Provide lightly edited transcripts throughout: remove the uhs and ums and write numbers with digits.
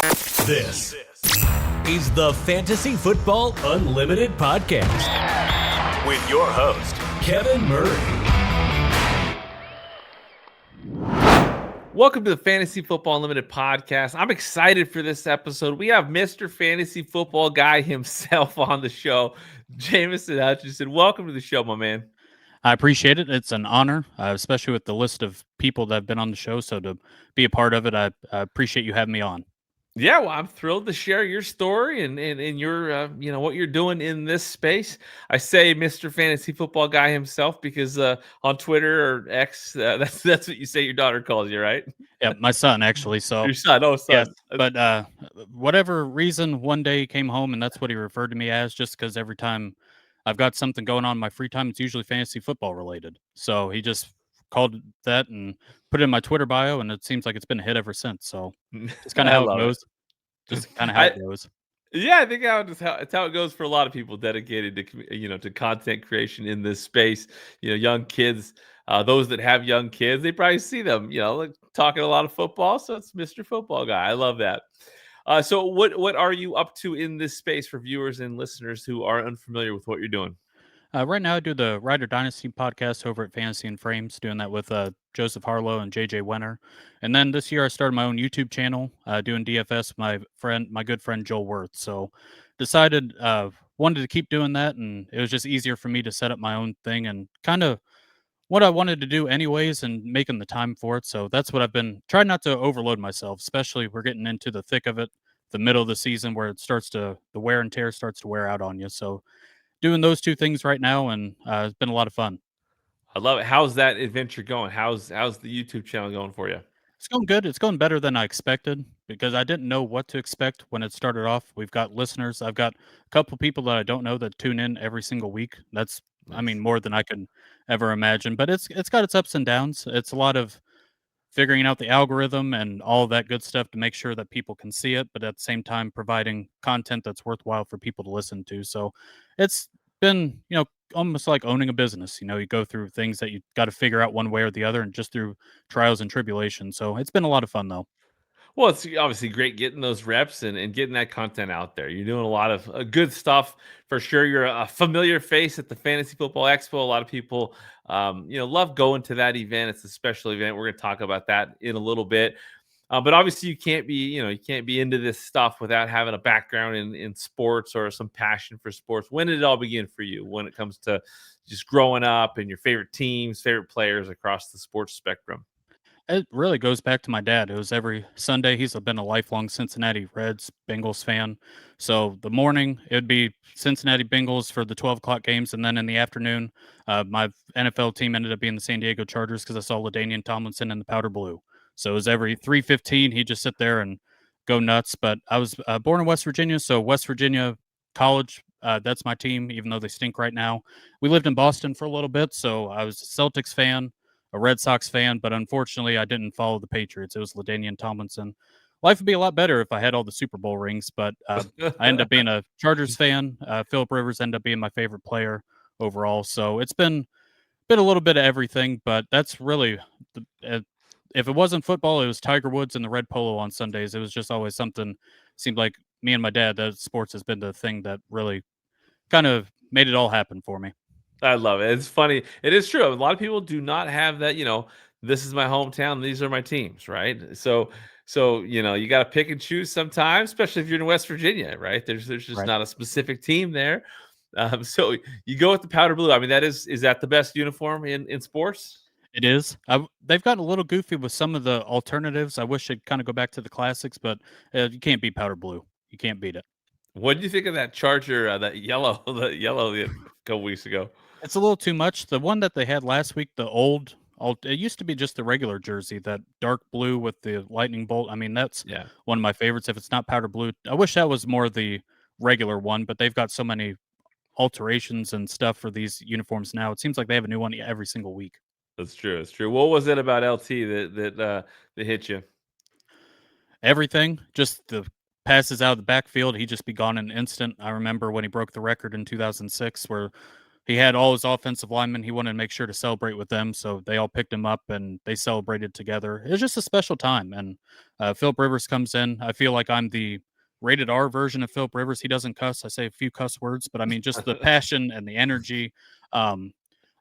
This is the Fantasy Football Unlimited Podcast with your host, Kevin Murray. Welcome to the Fantasy Football Unlimited Podcast. I'm excited for this episode. We have Mr. Fantasy Football Guy himself on the show, Jameson Hutchison. Welcome to the show, my man. I appreciate it. It's an honor, especially with the list of people that have been on the show. So to be a part of it, I appreciate you having me on. Yeah, well, I'm thrilled to share your story and your what you're doing in this space. I say Mr. Fantasy Football Guy himself because on Twitter or X, that's what you say your daughter calls you, right? Yeah, my son actually. So Your son, son. Yeah, but whatever reason, one day he came home and that's what he referred to me as. Just because every time I've got something going on in my free time, it's usually fantasy football related. So he just called it that and put it in my Twitter bio, and it seems like it's been a hit ever since. So it's kind of how it goes. Just kind of how it goes. Yeah, I think it's how it goes for a lot of people dedicated to content creation in this space. Young kids, those that have young kids, they probably see them, like talking a lot of football. So it's Mr. Football Guy. I love that. So what are you up to in this space for viewers and listeners who are unfamiliar with what you're doing? Right now, I do the Dynasty Podcast over at Fantasy and Frames, doing that with Joseph Harlow and JJ Wenner. And then this year, I started my own YouTube channel doing DFS with my good friend Joel Worth. So decided wanted to keep doing that, and it was just easier for me to set up my own thing and kind of what I wanted to do anyways, and making the time for it. So that's what I've been trying not to overload myself, especially we're getting into the thick of it, the middle of the season where the wear and tear starts to wear out on you. So doing those two things right now, and it's been a lot of fun. I love it. How's that adventure going? How's the YouTube channel going for you? It's going good. It's going better than I expected because I didn't know what to expect when it started off. We've got listeners. I've got a couple people that I don't know that tune in every single week. That's, Nice. I mean, more than I can ever imagine. But it's got its ups and downs. It's a lot of figuring out the algorithm and all of that good stuff to make sure that people can see it, but at the same time providing content that's worthwhile for people to listen to. So it's been, almost like owning a business. You go through things that you got to figure out one way or the other, and just through trials and tribulations. So it's been a lot of fun though. Well, it's obviously great getting those reps and getting that content out there. You're doing a lot of good stuff for sure. You're a familiar face at the Fantasy Football Expo. A lot of people, love going to that event. It's a special event. We're going to talk about that in a little bit. But obviously, you can't be into this stuff without having a background in sports or some passion for sports. When did it all begin for you? When it comes to just growing up and your favorite teams, favorite players across the sports spectrum? It really goes back to my dad. It was every Sunday. He's been a lifelong Cincinnati Reds, Bengals fan. So the morning, it would be Cincinnati Bengals for the 12 o'clock games. And then in the afternoon, my NFL team ended up being the San Diego Chargers because I saw LaDainian Tomlinson in the powder blue. So it was every 3:15, he'd just sit there and go nuts. But I was born in West Virginia. So West Virginia College, that's my team, even though they stink right now. We lived in Boston for a little bit. So I was a Celtics fan, a Red Sox fan, but unfortunately, I didn't follow the Patriots. It was LaDainian Tomlinson. Life would be a lot better if I had all the Super Bowl rings, but I ended up being a Chargers fan. Phillip Rivers ended up being my favorite player overall. So it's been a little bit of everything, but that's really if it wasn't football, it was Tiger Woods and the red polo on Sundays. It was just always something. Seemed like me and my dad, that sports has been the thing that really kind of made it all happen for me. I love it. It's funny. It is true. A lot of people do not have that, this is my hometown. These are my teams, right? So, you got to pick and choose sometimes, especially if you're in West Virginia, right? There's just Right. not a specific team there. So you go with the powder blue. I mean, is that the best uniform in sports? It is. They've gotten a little goofy with some of the alternatives. I wish they'd kind of go back to the classics, but you can't beat powder blue. You can't beat it. What did you think of that Charger, that yellow, the yellow a couple weeks ago? It's a little too much. The one that they had last week, it used to be just the regular jersey, that dark blue with the lightning bolt. I mean, that's one of my favorites. If it's not powder blue, I wish that was more the regular one, but they've got so many alterations and stuff for these uniforms now. It seems like they have a new one every single week. That's true. That's true. What was it about LT that hit you? Everything, just the passes out of the backfield, he'd just be gone in an instant. I remember when he broke the record in 2006 where he had all his offensive linemen. He wanted to make sure to celebrate with them, so they all picked him up and they celebrated together. It was just a special time. And Philip Rivers comes in. I feel like I'm the rated R version of Philip Rivers. He doesn't cuss. I say a few cuss words, but I mean just the passion and the energy. Um,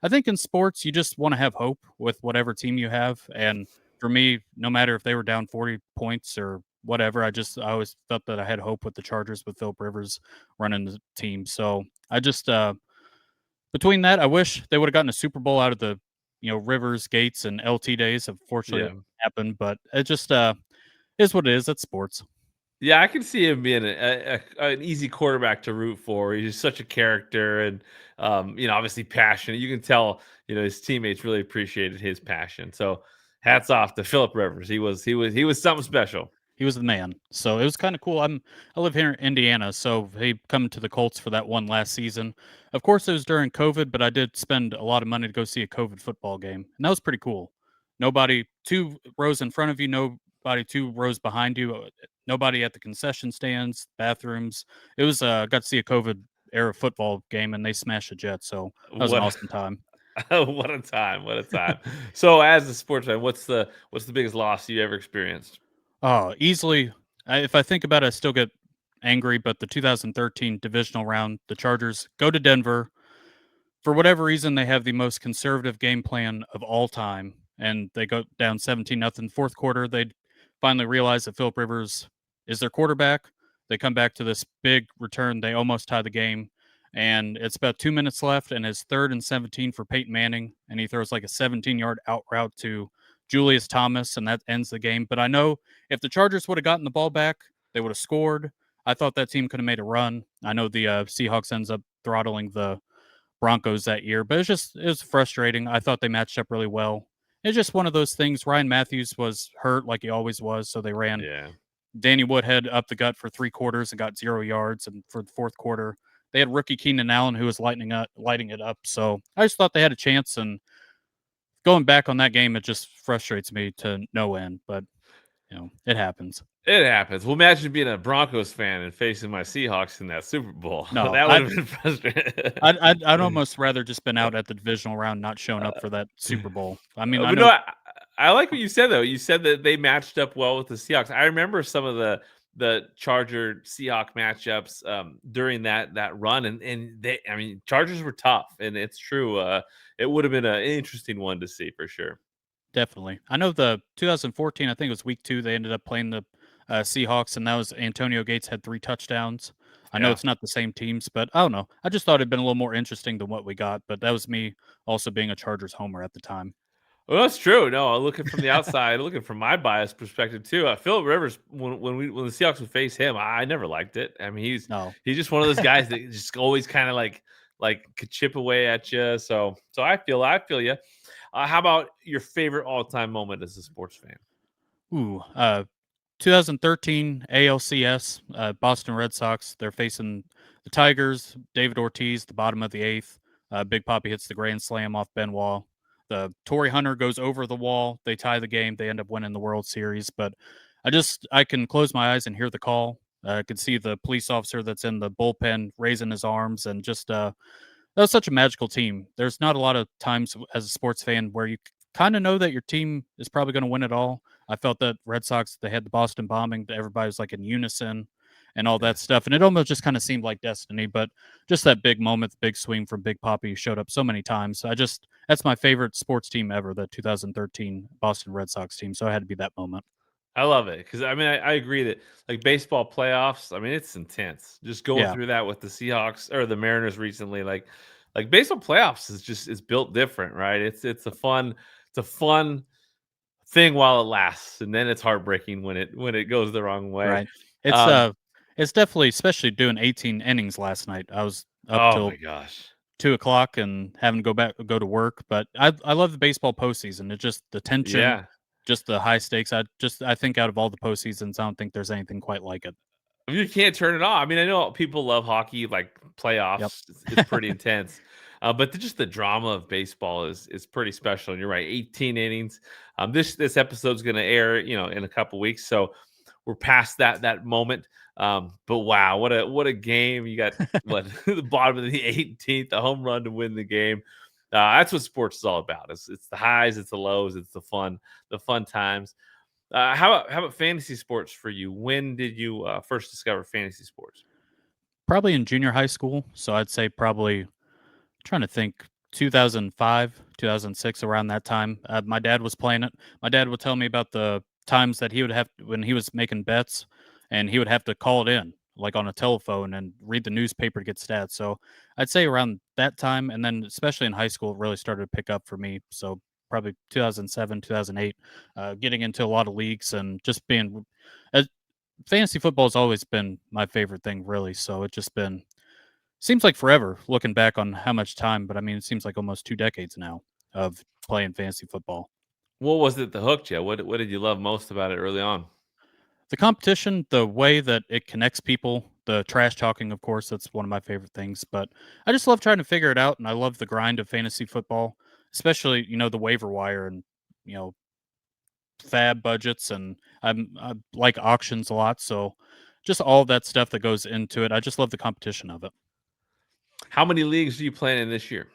I think in sports you just want to have hope with whatever team you have. And for me, no matter if they were down 40 points or whatever, I always felt that I had hope with the Chargers with Philip Rivers running the team. So I just between that, I wish they would have gotten a Super Bowl out of the Rivers, Gates, and LT days. Unfortunately, it Yeah. didn't happen, but it just is what it is. It's sports. Yeah, I can see him being an easy quarterback to root for. He's just such a character and, obviously passionate. You can tell, his teammates really appreciated his passion. So hats off to Philip Rivers. He was something special. He was the man. So it was kind of cool. I live here in Indiana, so he come to the Colts for that one last season. Of course, it was during COVID, but I did spend a lot of money to go see a COVID football game, and that was pretty cool. Nobody 2 rows in front of you, nobody 2 rows behind you, nobody at the concession stands, bathrooms. It was got to see a COVID era football game, and they smashed the Jets. So that was an What awesome time. what a time! What a time! So, as a sports fan, what's the biggest loss you ever experienced? Oh, easily. If I think about it, I still get angry. But the 2013 divisional round, the Chargers go to Denver. For whatever reason, they have the most conservative game plan of all time, and they go down 17-0. Fourth quarter, they finally realize that Philip Rivers is their quarterback. They come back to this big return. They almost tie the game, and it's about 2 minutes left, and it's 3rd and 17 for Peyton Manning, and he throws like a 17-yard out route to Julius Thomas, and that ends the game. But I know if the Chargers would have gotten the ball back, they would have scored. I thought that team could have made a run. I know the Seahawks ends up throttling the Broncos that year, but it was frustrating. I thought they matched up really well. It's just one of those things. Ryan Matthews was hurt like he always was, so they ran Yeah. Danny Woodhead up the gut for 3 quarters and got 0 yards. And for the fourth quarter, they had rookie Keenan Allen who was lighting it up. So I just thought they had a chance. And going back on that game, it just frustrates me to no end. But it happens. It happens. Well, imagine being a Broncos fan and facing my Seahawks in that Super Bowl. No, That would have been frustrating. I'd almost rather just been out at the divisional round, not showing up for that Super Bowl. I mean, I But know. no, I like what you said though. You said that they matched up well with the Seahawks. I remember some of the Charger Seahawk matchups during that run, and Chargers were tough, and it's true. It would have been an interesting one to see for sure. Definitely. I know the 2014, I think it was week 2, they ended up playing the Seahawks, and that was Antonio Gates had 3 touchdowns. I know Yeah. it's not the same teams, but I don't know. I just thought it'd been a little more interesting than what we got, but that was me also being a Chargers homer at the time. Well, that's true. No, looking from the outside, looking from my biased perspective too. Philip Rivers, when the Seahawks would face him, I never liked it. I mean, No. he's just one of those guys that just always kind of like could chip away at you. So I feel you. How about your favorite all time moment as a sports fan? Ooh, 2013 ALCS, Boston Red Sox. They're facing the Tigers. David Ortiz, the bottom of the 8th. Big Papi hits the grand slam off Benoit. The Torrey Hunter goes over the wall. They tie the game. They end up winning the World Series. But I can close my eyes and hear the call. I could see the police officer that's in the bullpen raising his arms, and just that was such a magical team. There's not a lot of times as a sports fan where you kind of know that your team is probably going to win it all. I felt that Red Sox, they had the Boston bombing, that everybody was like in unison and all that stuff. And it almost just kind of seemed like destiny, but just that big moment, the big swing from Big Papi showed up so many times. That's my favorite sports team ever, the 2013 Boston Red Sox team. So it had to be that moment. I love it because I agree that like baseball playoffs. I mean, it's intense. Just going Yeah. through that with the Seahawks or the Mariners recently, like baseball playoffs is built different, right? It's a fun thing while it lasts, and then it's heartbreaking when it goes the wrong way. Right. Um, It's definitely, especially doing 18 innings last night. I was up oh till my gosh, 2 o'clock and having to go to work. But I love the baseball postseason. It's just the tension, yeah. just the high stakes. I think out of all the postseasons, I don't think there's anything quite like it. I mean, you can't turn it off. I mean, I know people love hockey, like Yep. playoffs. It's pretty intense, but just the drama of baseball is pretty special. And you're right, 18 innings. This episode's going to air, in a couple weeks, so we're past that moment. But wow, what a game. You got the bottom of the 18th, a home run to win the game. That's what sports is all about. It's the highs, it's the lows, it's the fun times. How about fantasy sports for you? When did you first discover fantasy sports? Probably in junior high school. So I'd say probably trying to think 2005, 2006, around that time. My dad was playing it. My dad would tell me about the times that he would have when he was making bets, and he would have to call it in like on a telephone and read the newspaper to get stats. So I'd say around that time, and then especially in high school, it really started to pick up for me. So probably 2007, 2008, getting into a lot of leagues and just being. Fantasy football has always been my favorite thing, really. So it just been seems like forever looking back on how much time, but I mean, it seems like almost 2 decades now of playing fantasy football. What was it that hooked you? What did you love most about it early on? The competition, the way that it connects people, the trash talking, of course, that's one of my favorite things. But I just love trying to figure it out, and I love the grind of fantasy football, especially the waiver wire and you know fab budgets, and I like auctions a lot. So just all that stuff that goes into it. I just love the competition of it. How many leagues are you playing in this year?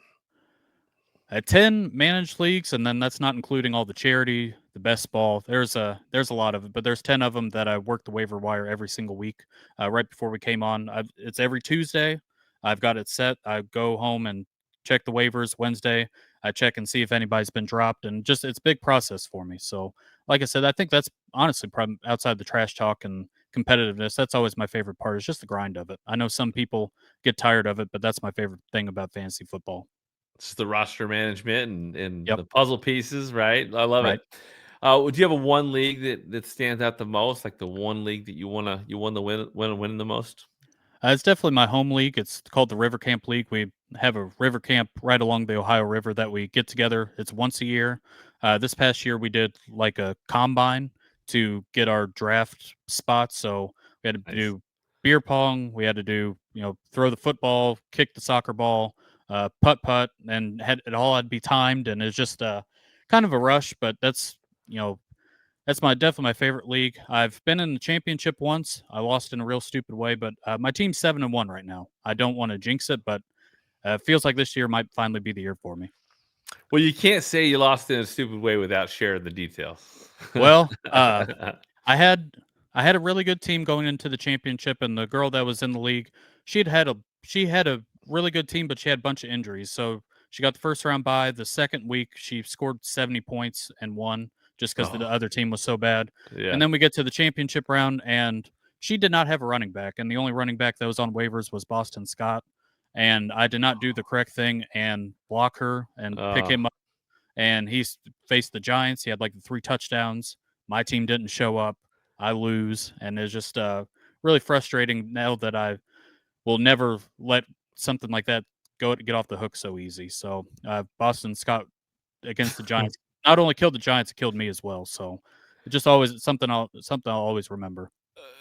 10 managed leagues, and then that's not including all the charity, the best ball. There's a lot of it, but there's 10 of them that I work the waiver wire every single week. Right before we came on, it's every Tuesday. I've got it set. I go home and check the waivers. Wednesday, I check and see if anybody's been dropped, and just it's a big process for me. So, like I said, I think that's honestly probably outside the trash talk and competitiveness. That's always my favorite part. Is just the grind of it. I know some people get tired of it, but that's my favorite thing about fantasy football. It's the roster management and Yep. the puzzle pieces, right? I love it. Right. Do you have a one league that stands out the most, like the one league that you won the win the most? It's definitely my home league. It's called the River Camp League. We have a river camp right along the Ohio River that we get together. It's once a year. This past year, we did like a combine to get our draft spots. So we had to Nice. do beer pong. We had to do, throw the football, kick the soccer ball, putt, and it all had to be timed. And it's just kind of a rush, but you know, that's definitely my favorite league. I've been in the championship once. I lost in a real stupid way, but my team's 7-1 right now. I don't want to jinx it, but it feels like this year might finally be the year for me. Well, you can't say you lost in a stupid way without sharing the details. Well, I had a really good team going into the championship, and the girl that was in the league, she had a really good team, but she had a bunch of injuries. So she got the first round bye. The second week, she scored 70 points and won just because the Oh, other team was so bad. yeah. And then we get to the championship round, and she did not have a running back, and the only running back that was on waivers was Boston Scott. And I did not do the correct thing and block her and pick him up. And faced the Giants. He had like the 3 touchdowns. My team didn't show up. I lose, and it's just really frustrating now that I will never let something like that get off the hook so easy. So Boston Scott against the Giants not only killed the Giants, it killed me as well. So it just always something I'll always remember.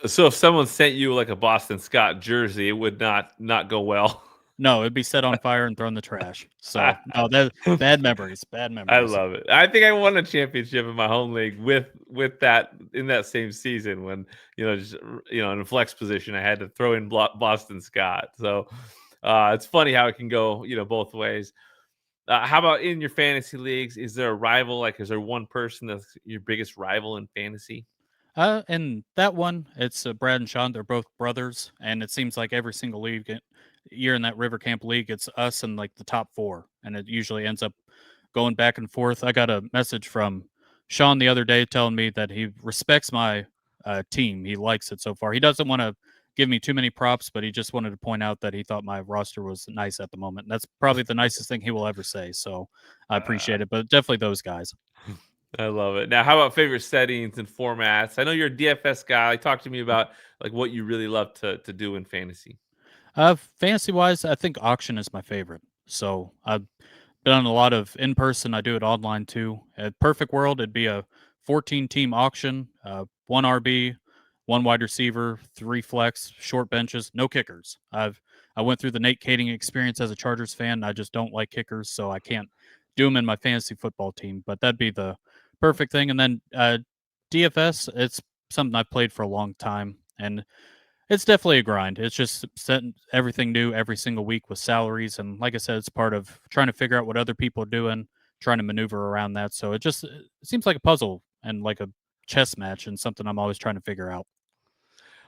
So if someone sent you like a Boston Scott jersey, it would not go well. No, it'd be set on fire and thrown in the trash. So no, that bad memories. Bad I memories. love it. I think I won a championship in my home league with that in that same season when just in a flex position I had to throw in Boston Scott. So it's funny how it can go both ways. How about in your fantasy leagues? Is there a rival? Like, is there one person that's your biggest rival in fantasy? And that one, it's Brad and Sean. They're both brothers, and it seems like every single year in that River Camp League, it's us and like the top 4, and it usually ends up going back and forth. I got a message from Sean the other day telling me that he respects my team. He likes it so far. He doesn't want to give me too many props, but he just wanted to point out that he thought my roster was nice at the moment. And that's probably the nicest thing he will ever say. So I appreciate it, but definitely those guys. I love it. Now, how about favorite settings and formats? I know you're a DFS guy. Talk to me about like what you really love to do in fantasy. Fantasy wise, I think auction is my favorite. So I've been on a lot of in person. I do it online too. At perfect world, it'd be a 14 team auction, 1 RB, 1 wide receiver, 3 flex, short benches, no kickers. I went through the Nate Kading experience as a Chargers fan. I just don't like kickers, so I can't do them in my fantasy football team. But that'd be the perfect thing. And then DFS, it's something I've played for a long time, and it's definitely a grind. It's just setting everything new every single week with salaries, and like I said, it's part of trying to figure out what other people are doing, trying to maneuver around that. So it seems like a puzzle and like a chess match, and something I'm always trying to figure out.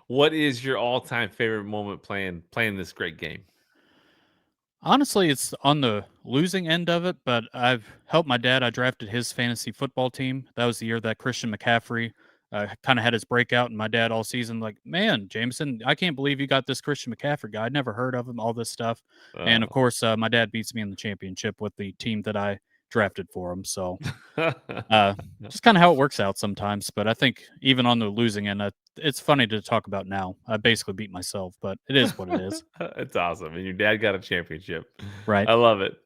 What is your all-time favorite moment playing this great game? Honestly, it's on the losing end of it, but I've helped my dad. I drafted his fantasy football team. That was the year that Christian McCaffrey kind of had his breakout, and my dad all season, like, man, Jameson, I can't believe you got this Christian McCaffrey guy. I'd never heard of him, all this stuff. And of Oh. course, my dad beats me in the championship with the team that I drafted for him. So uh, just kind of how it works out sometimes. But I think even on the losing end, it's funny to talk about now. I basically beat myself, but it is what it is. It's awesome. And your dad got a championship. Right. I love it.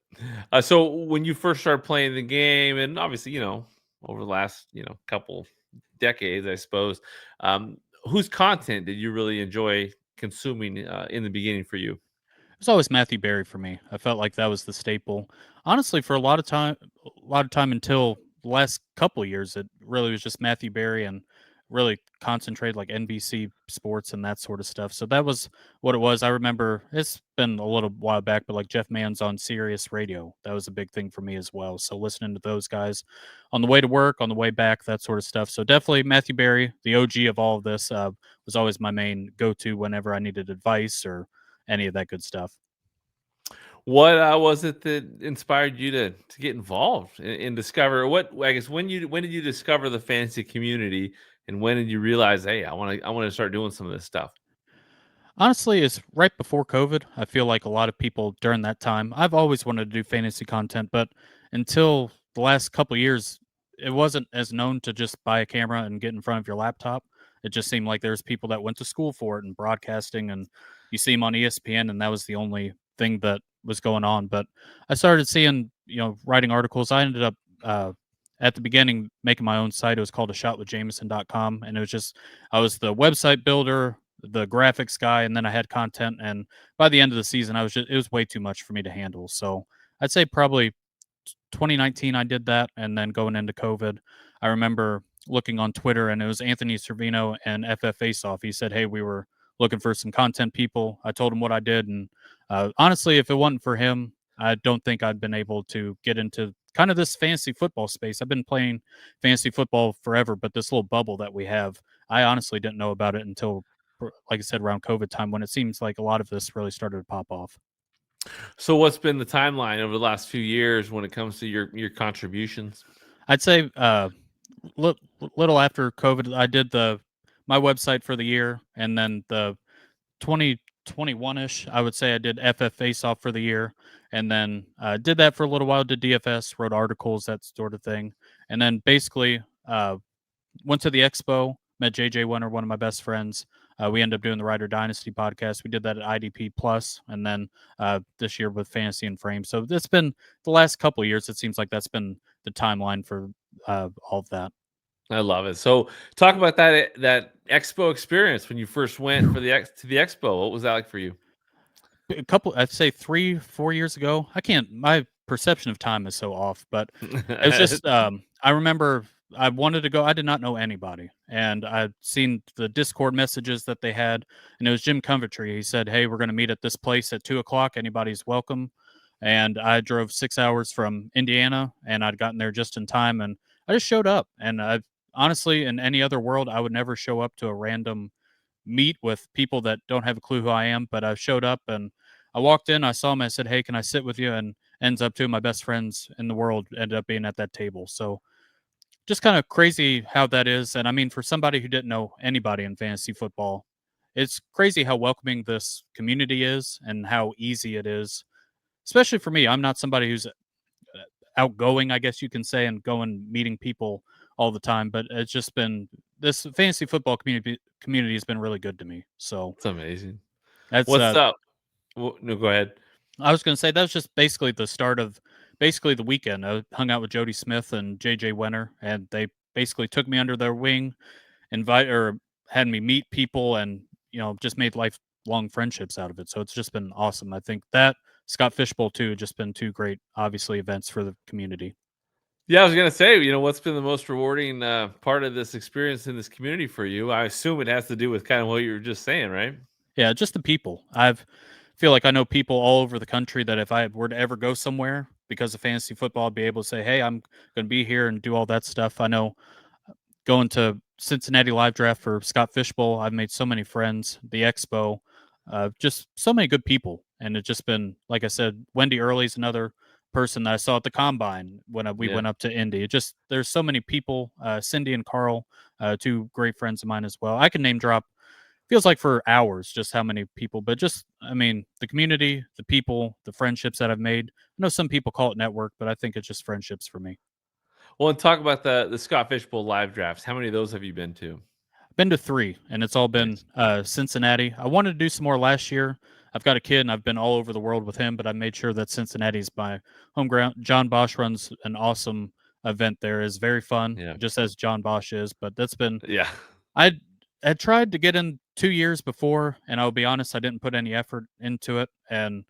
So when you first started playing the game, and obviously, over the last, couple decades, I suppose, whose content did you really enjoy consuming in the beginning for you? It was always Matthew Berry for me. I felt like that was the staple. Honestly, for a lot of time until the last couple of years, it really was just Matthew Berry and really concentrated like NBC Sports and that sort of stuff. So that was what it was. I remember it's been a little while back, but like Jeff Mann's on Sirius Radio, that was a big thing for me as well. So listening to those guys on the way to work, on the way back, that sort of stuff. So definitely Matthew Berry, the OG of all of this, was always my main go-to whenever I needed advice or any of that good stuff. What was it that inspired you to get involved and discover what I guess when did you discover the fantasy community, and when did you realize, hey, I want to start doing some of this stuff? Honestly, it's right before COVID. I feel like a lot of people during that time, I've always wanted to do fantasy content, but until the last couple of years, it wasn't as known to just buy a camera and get in front of your laptop. It just seemed like there's people that went to school for it and broadcasting, and you see them on ESPN, and that was the only thing that was going on. But I started seeing, writing articles. I ended up at the beginning making my own site. It was called a shotwithjameson.com, and it was just I was the website builder, the graphics guy, and then I had content. And by the end of the season, it was way too much for me to handle. So I'd say probably 2019 I did that, and then going into COVID, I remember looking on Twitter, and it was Anthony Servino and FF Faceoff. He said, "Hey, we were looking for some content people." I told him what I did, and honestly, if it wasn't for him, I don't think I'd been able to get into kind of this fantasy football space. I've been playing fantasy football forever, but this little bubble that we have, I honestly didn't know about it until, like I said, around COVID time, when it seems like a lot of this really started to pop off. So what's been the timeline over the last few years when it comes to your contributions? I'd say li- little after COVID, I did my website for the year, and then the 2021-ish, I would say I did FF Face Off for the year, and then did that for a little while. Did DFS, wrote articles, that sort of thing, and then basically went to the expo, met JJ Winter, one of my best friends. We ended up doing the Dynasty Podcast. We did that at IDP Plus, and then this year with Fantasy and Frame. So it's been the last couple of years. It seems like that's been the timeline for all of that. I love it. So talk about that expo experience when you first went to the expo. What was that like for you? A couple, I'd say 3-4 years ago. My perception of time is so off, but it was just I remember I wanted to go. I did not know anybody, and I'd seen the Discord messages that they had, and it was Jim Coventry. He said, "Hey, we're going to meet at this place at 2:00. Anybody's welcome." And I drove 6 hours from Indiana, and I'd gotten there just in time, and I just showed up. And I honestly, in any other world, I would never show up to a random meet with people that don't have a clue who I am. But I showed up, and I walked in. I saw him. I said, "Hey, can I sit with you?" And ends up two of my best friends in the world ended up being at that table. So just kind of crazy how that is. And I mean, for somebody who didn't know anybody in fantasy football, it's crazy how welcoming this community is and how easy it is, especially for me. I'm not somebody who's outgoing, I guess you can say, and going meeting people all the time, but it's just been this fantasy football community has been really good to me. So It's amazing. that's What's up? No, go ahead. I was going to say that was just basically the start of basically the weekend. I hung out with Jody Smith and JJ Winter, and they basically took me under their wing, had me meet people, and just made lifelong friendships out of it. So it's just been awesome. I think that Scott Fishbowl too, just been two great, obviously, events for the community. Yeah, I was gonna say, what's been the most rewarding part of this experience in this community for you? I assume it has to do with kind of what you were just saying, right? Yeah, just the people. Feel like I know people all over the country that if I were to ever go somewhere because of fantasy football, I'd be able to say, "Hey, I'm going to be here and do all that stuff." I know going to Cincinnati live draft for Scott Fishbowl, I've made so many friends. The Expo, just so many good people, and it's just been like I said. Wendy Early's another person that I saw at the combine when we Yeah. went up to Indy. It just there's so many people. Cindy and Carl, two great friends of mine as well. I can name drop feels like for hours just how many people, but just I mean the community, the people, the friendships that I've made. I know some people call it network, but I think it's just friendships for me. Well, and talk about the Scott Fishbowl live drafts. How many of those have you been to? Been to 3, and it's all been Nice. Cincinnati. I wanted to do some more last year. I've got a kid, and I've been all over the world with him, but I made sure that Cincinnati's my home ground. John Bosch runs an awesome event there. Is very fun, Yeah. just as John Bosch is. But that's been Yeah. I had tried to get in 2 years before, and I'll be honest, I didn't put any effort into it, and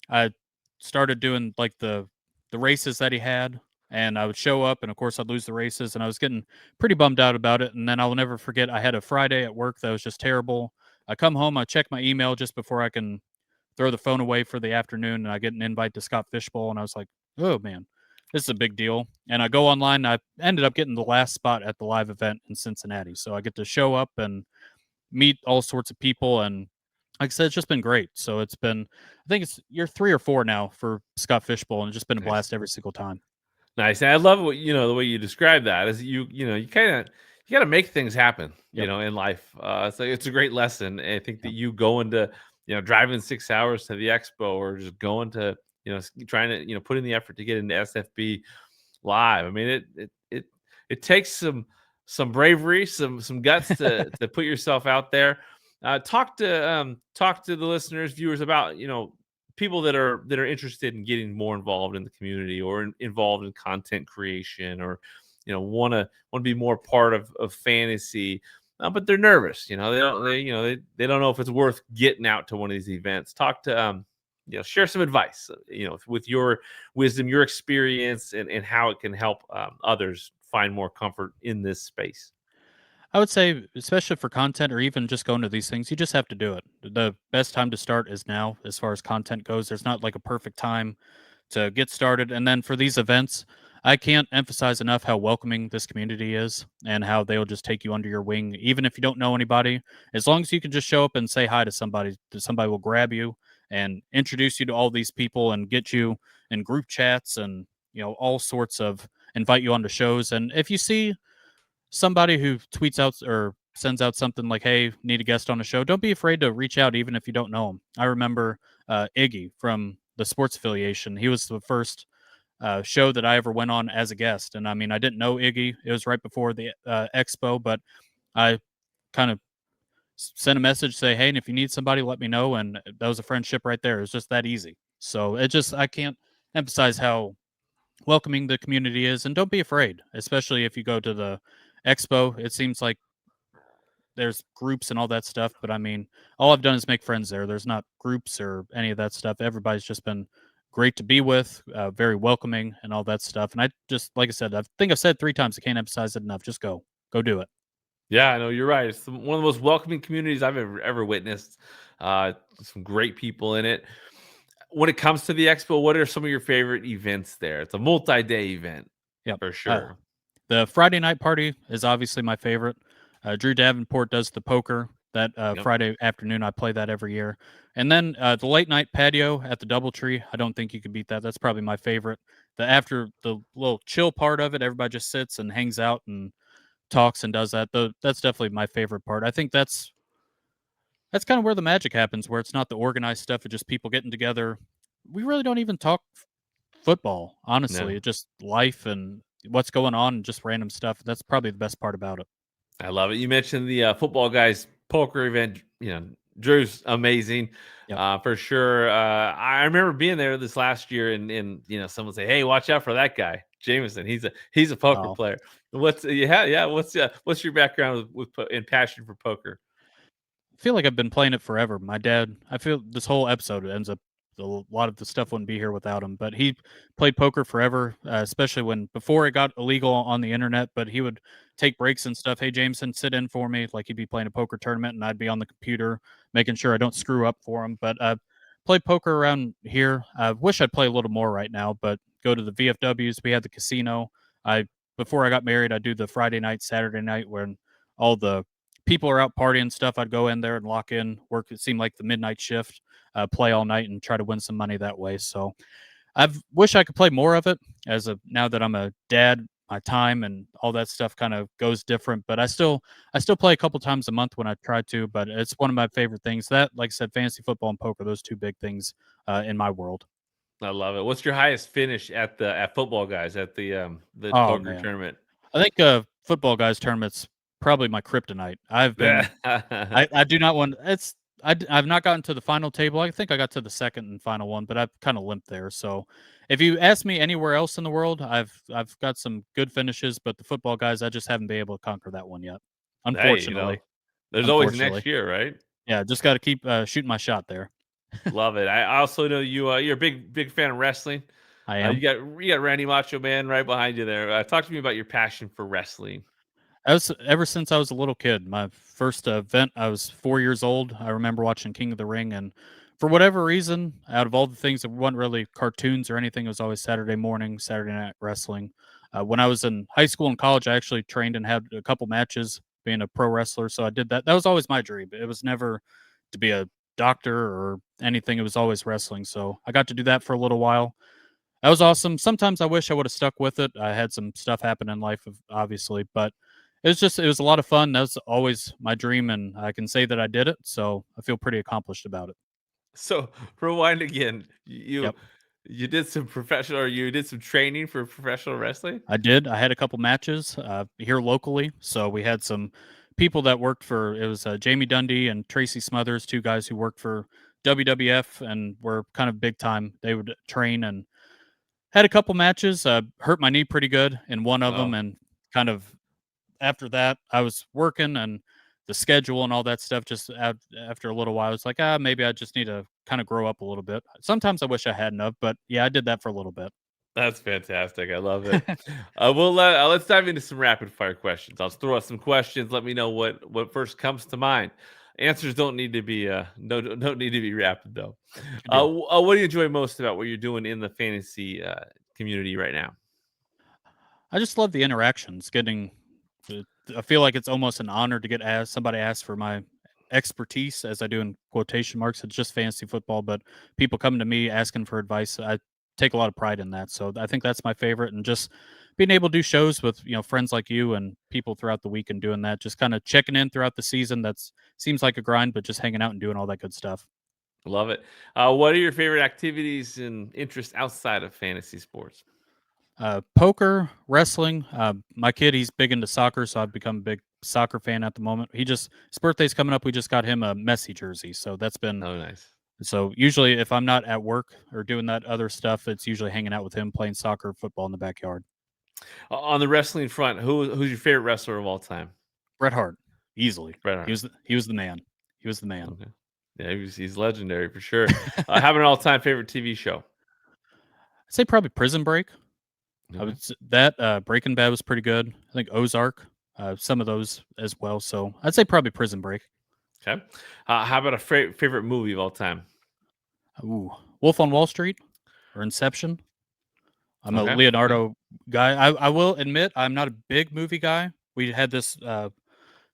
I started doing like the races that he had, and I would show up, and of course I'd lose the races, and I was getting pretty bummed out about it. And then I'll never forget, I had a Friday at work that was just terrible. I come home, I check my email just before I can throw the phone away for the afternoon, and I get an invite to Scott Fishbowl, and I was like, oh man, this is a big deal. And I go online, and I ended up getting the last spot at the live event in Cincinnati, so I get to show up and meet all sorts of people. And like I said, it's just been great. So it's been, I think it's year 3 or 4 now for Scott Fishbowl, and it's just been a Nice. blast every single time. Nice. And I love what the way you describe that is you kind of you got to make things happen, Yep. in life. It's a great lesson. And I think that Yep. you going to, driving 6 hours to the expo or just going to, trying to, put in the effort to get into SFB live. I mean, it takes some bravery, some guts to put yourself out there. Talk to the listeners, viewers about people that are interested in getting more involved in the community or involved in content creation or want to be more part of fantasy, but they're nervous. They don't know if it's worth getting out to one of these events. Talk to share some advice, with your wisdom, your experience, and how it can help others find more comfort in this space. I would say, especially for content or even just going to these things, you just have to do it. The best time to start is now, as far as content goes. There's not like a perfect time to get started. And then for these events, I can't emphasize enough how welcoming this community is and how they'll just take you under your wing, even if you don't know anybody. As long as you can just show up and say hi to somebody will grab you and introduce you to all these people and get you in group chats and all sorts of invite you onto shows. And if you see somebody who tweets out or sends out something like, "Hey, need a guest on a show," don't be afraid to reach out, even if you don't know him. I remember Iggy from the sports affiliation. He was the first show that I ever went on as a guest, and I mean, I didn't know Iggy. It was right before the expo, but I kind of sent a message, say, "Hey, and if you need somebody, let me know." And that was a friendship right there. It's just that easy. So I can't emphasize how welcoming the community is, and don't be afraid, especially if you go to the expo. It seems like there's groups and all that stuff, but I mean, all I've done is make friends there. There's not groups or any of that stuff. Everybody's just been great to be with, very welcoming and all that stuff. And I just, like I said, I think I've said 3 times, I can't emphasize it enough. Just go do it. Yeah, I know you're right. It's one of the most welcoming communities I've ever witnessed. Some great people in it. When it comes to the expo, what are some of your favorite events there? It's a multi-day event Yep. for sure. The Friday night party is obviously my favorite. Drew Davenport does the poker that Yep. Friday afternoon. I play that every year. And then the late night patio at the Doubletree. I don't think you could beat that. That's probably my favorite. After the little chill part of it, everybody just sits and hangs out and talks and does that. That's definitely my favorite part. I think that's kind of where the magic happens, where it's not the organized stuff. It's just people getting together. We really don't even talk football, honestly. No, It's just life and what's going on and just random stuff. That's probably the best part about it. I love it. You mentioned the football guys poker event. Drew's amazing, Yep. for sure. I remember being there this last year, and someone say, "Hey, watch out for that guy, Jameson. He's a poker Oh, player." What's your background and passion for poker? I feel like I've been playing it forever. My dad, I feel this whole episode ends up a lot of the stuff wouldn't be here without him. But he played poker forever, especially before it got illegal on the internet. But he would take breaks and stuff. Hey, Jameson, sit in for me. Like he'd be playing a poker tournament, and I'd be on the computer making sure I don't screw up for him. But play poker around here. I wish I'd play a little more right now, but go to the VFWs. We had the casino. Before I got married, I do the Friday night, Saturday night when all the people are out partying stuff. I'd go in there and lock in, work. It seemed like the midnight shift, play all night and try to win some money that way. So I wish I could play more of it. Now that I'm a dad, my time and all that stuff kind of goes different. But I still play a couple times a month when I try to. But it's one of my favorite things. That, like I said, fantasy football and poker, those two big things in my world. I love it. What's your highest finish at football guys at the poker tournament? I think football guys tournament's probably my kryptonite. I do not want I've not gotten to the final table. I think I got to the second and final one, but I've kind of limped there. So if you ask me anywhere else in the world, I've got some good finishes, but the football guys, I just haven't been able to conquer that one yet. Unfortunately. Hey, there's always next year, right? Yeah, just got to keep shooting my shot there. Love it. I also know you're a big fan of wrestling. I am. You got Randy Macho Man right behind you there. Talk to me about your passion for wrestling. Ever since I was a little kid. My first event, I was 4 years old. I remember watching King of the Ring, and for whatever reason, out of all the things that weren't really cartoons or anything, it was always Saturday morning, Saturday night wrestling. When I was in high school and college, I actually trained and had a couple matches being a pro wrestler, so I did that. That was always my dream. It was never to be a doctor or anything. It was always wrestling, so I got to do that for a little while. That was awesome. Sometimes I wish I would have stuck with it. I had some stuff happen in life, obviously, but it was a lot of fun. That was always my dream, and I can say that I did it, so I feel pretty accomplished about it. So rewind again. Yep. You did some you did some training for professional wrestling? I did. I had a couple matches here locally, so we had some people that worked for. It was Jamie Dundee and Tracy Smothers, two guys who worked for WWF and were kind of big time. They would train and had a couple matches. Hurt my knee pretty good in one of them, and kind of after that, I was working and the schedule and all that stuff. Just after a little while, I was like, maybe I just need to kind of grow up a little bit. Sometimes I wish I hadn't of, but yeah, I did that for a little bit. That's fantastic. I love it. Let's dive into some rapid fire questions. I'll throw out some questions. Let me know what first comes to mind. Answers don't need to be don't need to be rapid though. What do you enjoy most about what you're doing in the fantasy community right now? I just love the interactions. I feel like it's almost an honor to get somebody asked for my expertise, as I do in quotation marks. It's just fantasy football, but people coming to me asking for advice. I take a lot of pride in that. So I think that's my favorite, and just being able to do shows with friends like you and people throughout the week and doing that, just kind of checking in throughout the season. That seems like a grind, but just hanging out and doing all that good stuff. Love it. What are your favorite activities and interests outside of fantasy sports? Poker, wrestling. My kid, he's big into soccer, so I've become a big soccer fan at the moment. His birthday's coming up. We just got him a Messi jersey, so that's been nice. So usually, if I'm not at work or doing that other stuff, it's usually hanging out with him, playing soccer, football in the backyard. On the wrestling front, who's your favorite wrestler of all time? Bret Hart, easily. Bret Hart. He was the man. He was the man. Okay. Yeah, he's legendary for sure. Have an all-time favorite TV show? I'd say probably Prison Break. Okay. I would say that Breaking Bad was pretty good. I think Ozark, some of those as well. So I'd say probably Prison Break. Okay. How about a favorite movie of all time? Ooh, Wolf on Wall Street or Inception. I'm a Leonardo guy. I will admit I'm not a big movie guy. We had this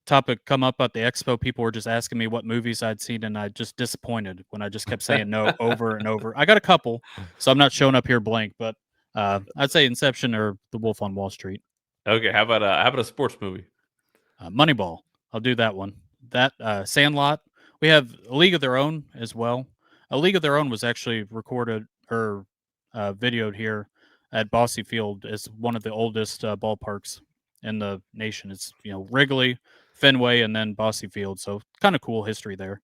topic come up at the expo. People were just asking me what movies I'd seen, and I just disappointed when I just kept saying no over and over. I got a couple, so I'm not showing up here blank, but I'd say Inception or The Wolf on Wall Street. Okay, how about a sports movie? Moneyball. I'll do that one. That Sandlot. We have A League of Their Own as well. A League of Their Own was actually recorded or videoed here at Bossy Field. It's one of the oldest ballparks in the nation. It's Wrigley, Fenway, and then Bossy Field. So kind of cool history there.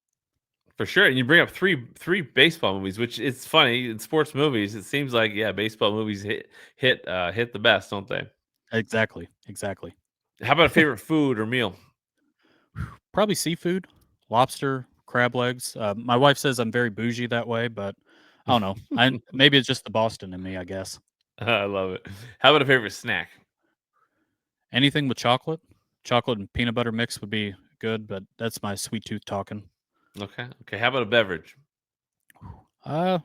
For sure. And you bring up three baseball movies, which it's funny in sports movies. It seems like baseball movies hit the best, don't they? Exactly. How about a favorite food or meal? Probably seafood, lobster, crab legs. My wife says I'm very bougie that way, but I don't know. Maybe it's just the Boston in me, I guess. I love it. How about a favorite snack? Anything with chocolate, chocolate and peanut butter mix would be good, but that's my sweet tooth talking. Okay. Okay. How about a beverage? Uh,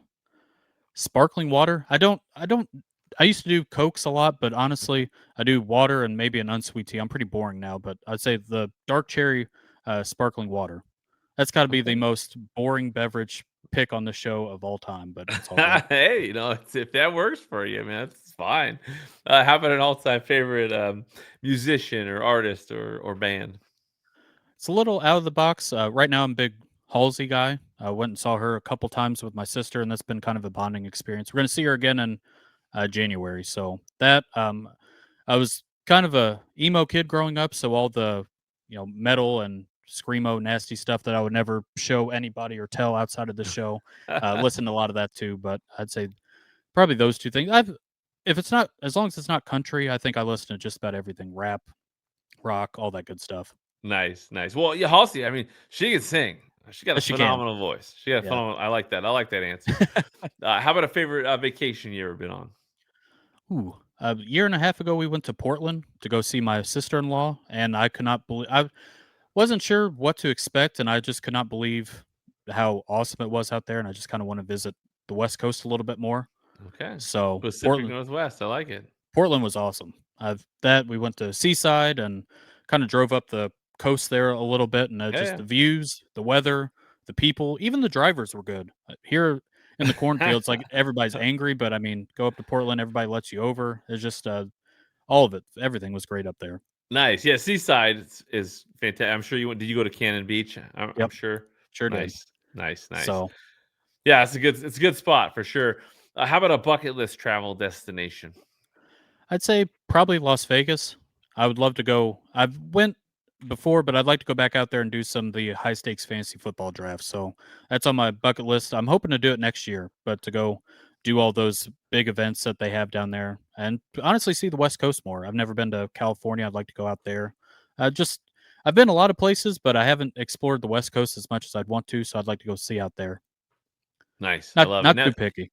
Sparkling water. I used to do Cokes a lot, but honestly, I do water and maybe an unsweet tea. I'm pretty boring now, but I'd say the dark cherry sparkling water. That's got to be the Okay. most boring beverage pick on the show of all time, but it's all good. Hey, if that works for you, man, that's fine. How about an all-time favorite musician or artist or band? It's a little out of the box. Right now, I'm a big Halsey guy. I went and saw her a couple times with my sister, and that's been kind of a bonding experience. We're going to see her again in January. So that I was kind of a emo kid growing up, so all the metal and screamo nasty stuff that I would never show anybody or tell outside of the show. Listen to a lot of that too, but I'd say probably those two things. If it's not, as long as it's not country, I think I listen to just about everything: rap, rock, all that good stuff. Nice, nice. Well, yeah, Halsey, I mean, she can sing. She got a But she can, phenomenal voice. She got a yeah. phenomenal. I like that. I like that answer. How about a favorite vacation you ever been on? Ooh, a year and a half ago, we went to Portland to go see my sister-in-law, and I could not believe I wasn't sure what to expect, and I just could not believe how awesome it was out there, and I just kind of want to visit the West Coast a little bit more. Okay, So Pacific Northwest. I like it. Portland was awesome. That we went to Seaside and kind of drove up the coast there a little bit, and just Yeah, the views, the weather, the people, even the drivers were good. Here in the cornfields, like everybody's angry, but I mean, go up to Portland, everybody lets you over. It's just all of it, everything was great up there. nice. Yeah, Seaside is fantastic. I'm sure you went. Did you go to Cannon Beach? I'm Yep, sure. sure did. Nice, nice, nice. So Yeah, it's a good spot for sure. How about a bucket list travel destination? I'd say probably Las Vegas. I would love to go. I've went before, but I'd like to go back out there and do some of the high stakes fantasy football drafts. So that's on my bucket list. I'm hoping to do it next year, but to go do all those big events that they have down there and honestly see the West Coast more. I've never been to California. I'd like to go out there. Just I've been a lot of places, but I haven't explored the West Coast as much as I'd want to. So I'd like to go see out there. Nice, I Not love it. not Now, too picky.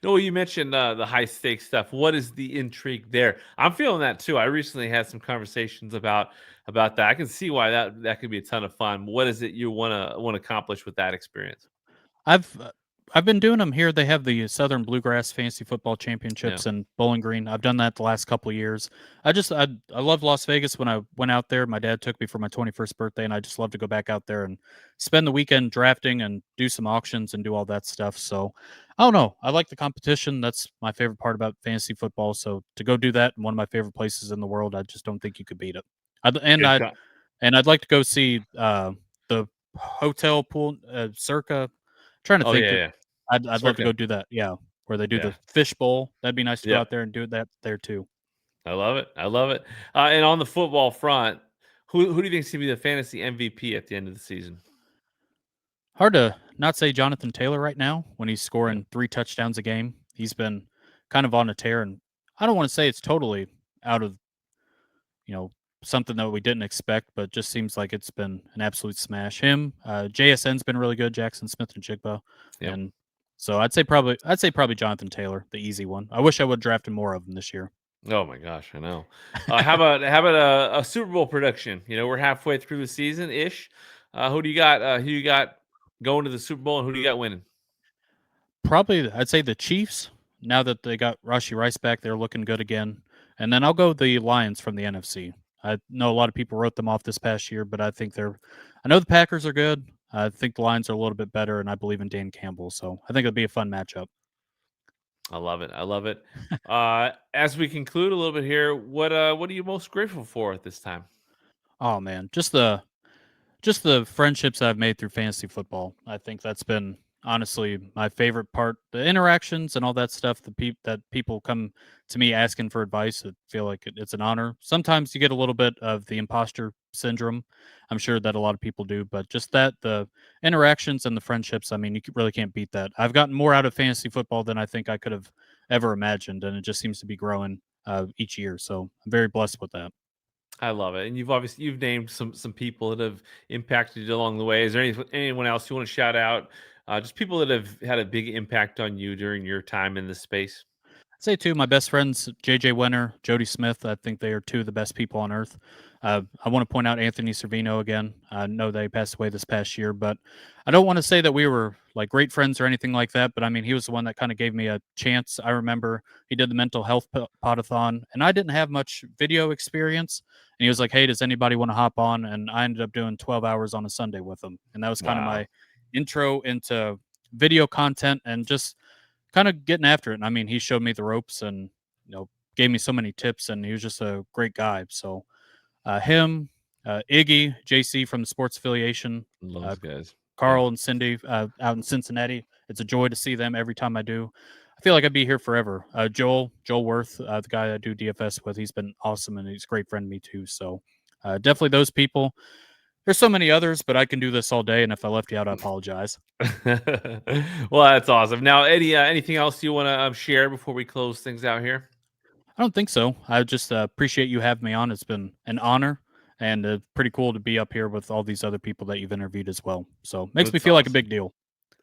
no, you mentioned the high stakes stuff. What is the intrigue there? I'm feeling that too. I recently had some conversations about that. I can see why that could be a ton of fun. What is it you want to accomplish with that experience? I've uh, I've been doing them here. They have the Southern Bluegrass Fantasy Football Yeah. Championships in Bowling Green. I've done that the last couple of years. I loved Las Vegas when I went out there. My dad took me for my 21st birthday, and I just love to go back out there and spend the weekend drafting and do some auctions and do all that stuff. So I don't know. I like the competition. That's my favorite part about fantasy football. So to go do that in one of my favorite places in the world, I just don't think you could beat it. I'd, and Good. I'd and I'd like to go see the hotel pool circa. Trying to Oh think. yeah, yeah. I'd love to Circa. go do that. Yeah, where they do Yeah. the fish bowl. That'd be nice to go Yep. out there and do that there too. I love it. I love it. And on the football front, who do you think is gonna be the fantasy MVP at the end of the season? Hard to not say Jonathan Taylor right now when he's Yeah. scoring 3 touchdowns a game. He's been kind of on a tear, and I don't want to say it's totally out of you know something that we didn't expect, but just seems like it's been an absolute smash. Him, JSN's been really good. Jackson Smith and Jigba, Yep. and so I'd say probably Jonathan Taylor, the easy one. I wish I would have drafted more of them this year. Oh my gosh, I know. How about a Super Bowl prediction? We're halfway through the season ish. Who do you got? Who you got going to the Super Bowl, and who do you got winning? Probably, I'd say the Chiefs. Now that they got Rashi Rice back, they're looking good again. And then I'll go the Lions from the NFC. I know a lot of people wrote them off this past year, but I think they're. I know the Packers are good. I think the Lions are a little bit better, and I believe in Dan Campbell. So I think it'll be a fun matchup. I love it. I love it. As we conclude a little bit here, what are you most grateful for at this time? Oh man, just the friendships I've made through fantasy football. I think that's been honestly my favorite part. The interactions and all that stuff. That people come to me asking for advice. I feel like it's an honor. Sometimes you get a little bit of the imposter syndrome. I'm sure that a lot of people do, but just that the interactions and the friendships. I mean, really can't beat that. I've gotten more out of fantasy football than I think I could have ever imagined, and it just seems to be growing each year. So I'm very blessed with that. I love it, and you've named some people that have impacted you along the way. Is there anyone else you want to shout out? just people that have had a big impact on you during your time in this space? I'd say two, my best friends, JJ Wenner, Jody Smith. I think they are two of the best people on earth. I want to point out Anthony Servino again. I know they passed away this past year, but I don't want to say that we were like great friends or anything like that. But I mean, he was the one that kind of gave me a chance. I remember he did the mental health podathon, and I didn't have much video experience. And he was like, "Hey, does anybody want to hop on?" And I ended up doing 12 hours on a Sunday with him, and that was kind of my intro into video content and just kind of getting after it. And I mean, he showed me the ropes and, gave me so many tips, and he was just a great guy. So him, Iggy, JC from the sports affiliation, Love those guys. Carl and Cindy out in Cincinnati. It's a joy to see them every time I do. I feel like I'd be here forever. Joel Worth, the guy I do DFS with, he's been awesome, and he's a great friend to me too. So definitely those people. There's so many others, but I can do this all day, and if I left you out, I apologize. Well, that's awesome. Now, Eddie, anything else you want to share before we close things out here? I don't think so. I just appreciate you having me on. It's been an honor, and pretty cool to be up here with all these other people that you've interviewed as well. So makes me feel like a big deal.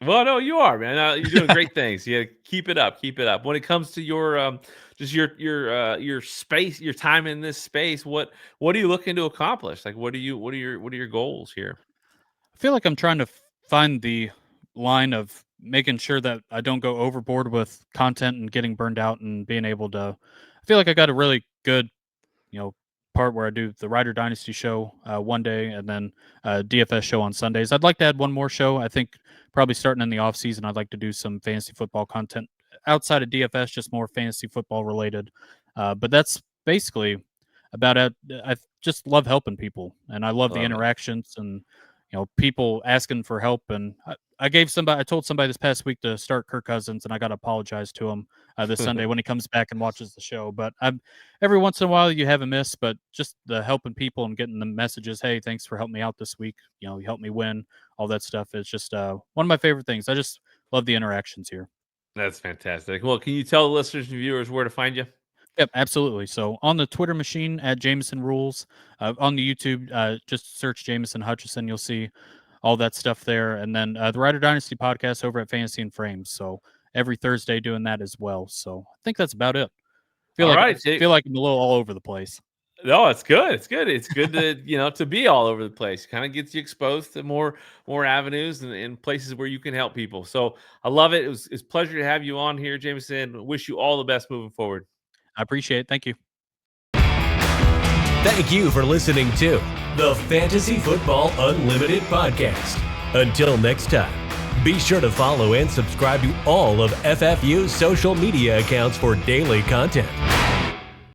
Well, no, you are, man. You're doing great things. Yeah, keep it up. Keep it up. When it comes to your just your space, your time in this space, what are you looking to accomplish? Like, what are your goals here? I feel like I'm trying to find the line of making sure that I don't go overboard with content and getting burned out, and being able to. I feel like I got a really good, part where I do the Rider Dynasty show one day, and then DFS show on Sundays. I'd like to add one more show. I think probably starting in the off season, I'd like to do some fantasy football content outside of DFS, just more fantasy football related. But that's basically about it. I just love helping people, and I love the interactions and people asking for help. And I told somebody this past week to start Kirk Cousins, and I got to apologize to him this Sunday when he comes back and watches the show. But every once in a while you have a miss, but just the helping people and getting the messages, hey, thanks for helping me out this week. You helped me win. All that stuff is just one of my favorite things. I just love the interactions here. That's fantastic. Well, can you tell the listeners and viewers where to find you? Yep, absolutely. So on the Twitter machine at Jameson Rules, on the YouTube, just search Jameson Hutchison. You'll see all that stuff there. And then the Rider Dynasty podcast over at Fantasy and Frames. So every Thursday doing that as well. So I think that's about it. I feel like I'm a little all over the place. No, it's good. It's good. It's good to to be all over the place. Kind of gets you exposed to more avenues and places where you can help people. So I love it. It's a pleasure to have you on here, Jameson. Wish you all the best moving forward. I appreciate it. Thank you. Thank you for listening to the Fantasy Football Unlimited podcast. Until next time, be sure to follow and subscribe to all of FFU's social media accounts for daily content.